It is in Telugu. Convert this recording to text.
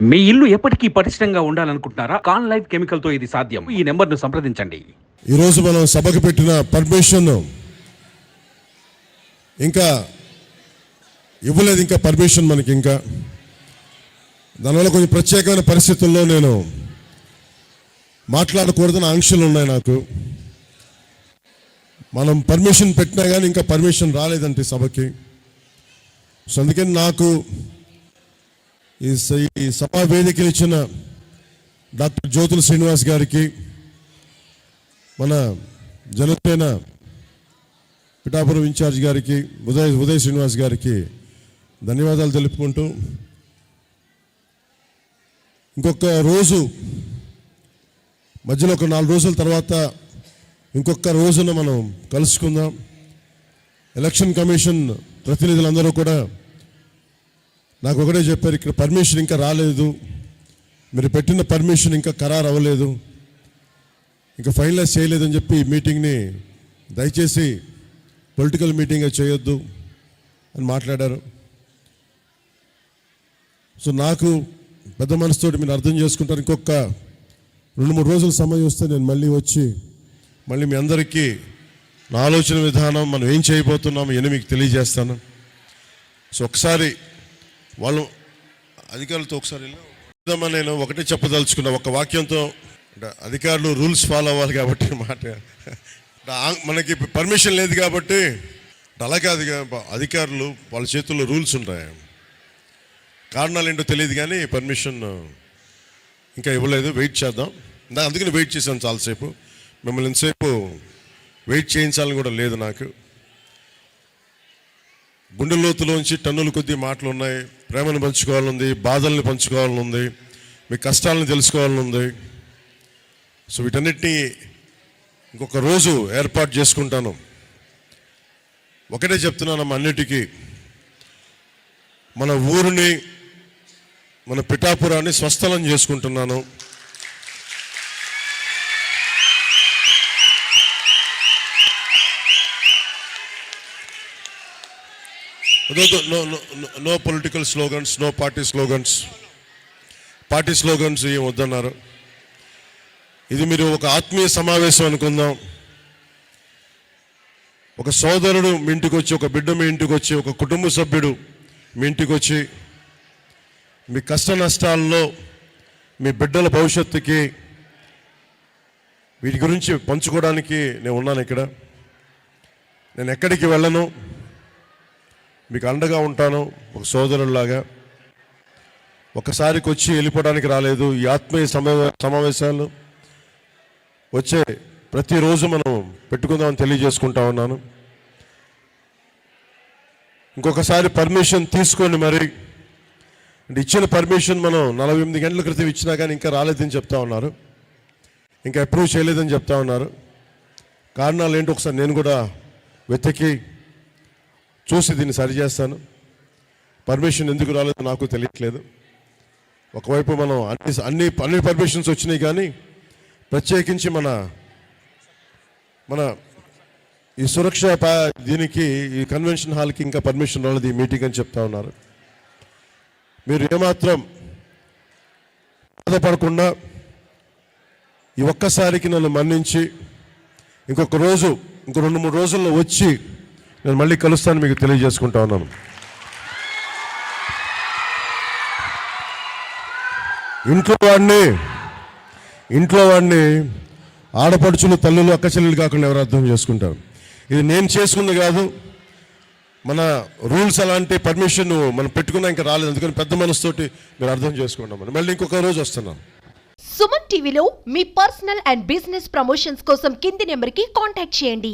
మీ ఇల్లు ఎప్పటికీ పటిష్టంగా ఉండాలనుకుంటున్నారా? కాన్ లైఫ్ కెమికల్ తో ఇది సాధ్యం. ఈ నెంబర్ను సంప్రదించండి. ఈరోజు మనం సభకు పెట్టిన పర్మిషన్ ఇంకా ఇవ్వలేదు. ఇంకా పర్మిషన్ మనకి ఇంకా దానివల్ల కొంచెం ప్రత్యేకమైన పరిస్థితుల్లో నేను మాట్లాడకూడదని ఆంక్షలు ఉన్నాయి నాకు. మనం పర్మిషన్ పెట్టినా కానీ ఇంకా పర్మిషన్ రాలేదంటే సభకి. సో అందుకని నాకు ఈ సభా వేదికలు ఇచ్చిన డాక్టర్ జ్యోతుల శ్రీనివాస్ గారికి, మన జనసేన పిఠాపురం ఇన్ఛార్జ్ గారికి, ఉదయ్ శ్రీనివాస్ గారికి ధన్యవాదాలు తెలుపుకుంటూ, ఇంకొక రోజు మధ్యలో ఒక 4 రోజుల తర్వాత ఇంకొక రోజున మనం కలుసుకుందాం. ఎలక్షన్ కమిషన్ ప్రతినిధులందరూ కూడా నాకు ఒకటే చెప్పారు, ఇక్కడ పర్మిషన్ ఇంకా రాలేదు, మీరు పెట్టిన పర్మిషన్ ఇంకా ఖరారు అవ్వలేదు, ఇంకా ఫైనలైజ్ చేయలేదని చెప్పి ఈ మీటింగ్ని దయచేసి పొలిటికల్ మీటింగ్గా చేయొద్దు అని మాట్లాడారు. సో నాకు పెద్ద మనసుతోటి మీరు అర్థం చేసుకుంటారు. ఇంకొక 2-3 రోజుల సమయం వస్తే నేను మళ్ళీ వచ్చి మళ్ళీ మీ అందరికీ నా ఆలోచన విధానం, మనం ఏం చేయబోతున్నాము అని మీకు తెలియజేస్తాను. సో ఒకసారి వాళ్ళు అధికారులతో ఒకసారి నేను ఒకటే చెప్పదలుచుకున్నా, ఒక వాక్యంతో. అధికారులు రూల్స్ ఫాలో అవ్వాలి కాబట్టి మాట, మనకి పర్మిషన్ లేదు కాబట్టి అలాగే అధికారులు వాళ్ళ చేతుల్లో రూల్స్ ఉంటాయి. కారణాలు ఏంటో తెలియదు కానీ పర్మిషన్ ఇంకా ఇవ్వలేదు. వెయిట్ చేద్దాం. అందుకని వెయిట్ చేశాను చాలాసేపు. మిమ్మల్ని ఇంతసేపు వెయిట్ చేయించాలని కూడా లేదు నాకు. గుండె లోతులోంచి టన్నుల కొద్దీ మాటలు ఉన్నాయి. ప్రేమను పంచుకోవాలనుంది, బాధల్ని పంచుకోవాలనుంది, మీ కష్టాలను తెలుసుకోవాలనుంది. సో వీటన్నిటినీ ఇంకొక రోజు ఏర్పాటు చేసుకుంటాను. ఒకటే చెప్తున్నాను అన్నిటికీ, మన ఊరిని, మన పిఠాపురాన్ని స్వస్థలం చేసుకుంటున్నాను. No political slogans, no party slogans. Party slogans ఏం వద్దన్నారు. ఇది మీరు ఒక ఆత్మీయ సమావేశం అనుకుందాం. ఒక సోదరుడు మీ ఇంటికి వచ్చి, ఒక బిడ్డ మీ ఇంటికి వచ్చి, ఒక కుటుంబ సభ్యుడు మీ ఇంటికి వచ్చి మీ కష్ట నష్టాల్లో, మీ బిడ్డల భవిష్యత్తుకి, వీటి గురించి పంచుకోవడానికి నేను ఉన్నాను ఇక్కడ. నేను ఎక్కడికి వెళ్ళను, మీకు అండగా ఉంటాను ఒక సోదరులాగా. ఒకసారికి వచ్చి వెళ్ళిపోవడానికి రాలేదు. ఈ ఆత్మీయ సమావేశాలు వచ్చే ప్రతిరోజు మనం పెట్టుకుందామని తెలియజేసుకుంటా ఉన్నాను. ఇంకొకసారి పర్మిషన్ తీసుకొని మరి, అంటే ఇచ్చిన పర్మిషన్ మనం 48 గంటల క్రితం ఇచ్చినా కానీ ఇంకా రాలేదని చెప్తా ఉన్నారు, ఇంకా అప్రూవ్ చేయలేదని చెప్తా ఉన్నారు. కారణాలు ఏంటో ఒకసారి నేను కూడా వెతికి చూసి దీన్ని సరిచేస్తాను. పర్మిషన్ ఎందుకు రాలేదో నాకు తెలియట్లేదు. ఒకవైపు మనం అన్ని పర్మిషన్స్ వచ్చినాయి కానీ ప్రత్యేకించి మన ఈ సురక్ష దీనికి, ఈ కన్వెన్షన్ హాల్కి ఇంకా పర్మిషన్ రాలేదు ఈ మీటింగ్ అని చెప్తా ఉన్నారు. మీరు ఏమాత్రం బాధపడకుండా ఈ ఒక్కసారికి నన్ను మన్నించి ఇంకో 2-3 రోజుల్లో వచ్చి నేను మళ్ళీ కలుస్తాను మీకు తెలియజేసుకుంటా ఉన్నాను. ఇంట్లో వాడిని ఆడపడుచులు, తల్లులు, అక్క చెల్లెలు కాకుండా ఎవరు అర్థం చేసుకుంటారు. ఇది నేను చేసుకుంది కాదు, మన రూల్స్ అలాంటి. పర్మిషన్ మనం పెట్టుకున్నా ఇంకా రాలేదు, అందుకని పెద్ద మనసుతోటి మీరు అర్థం చేసుకుంటాం. మళ్ళీ ఇంకొక రోజు వస్తున్నాం. సుమన్ టీవీలో మీ పర్సనల్ అండ్ బిజినెస్ ప్రమోషన్స్ కోసం కింది నెంబర్కి కాంటాక్ట్ చేయండి.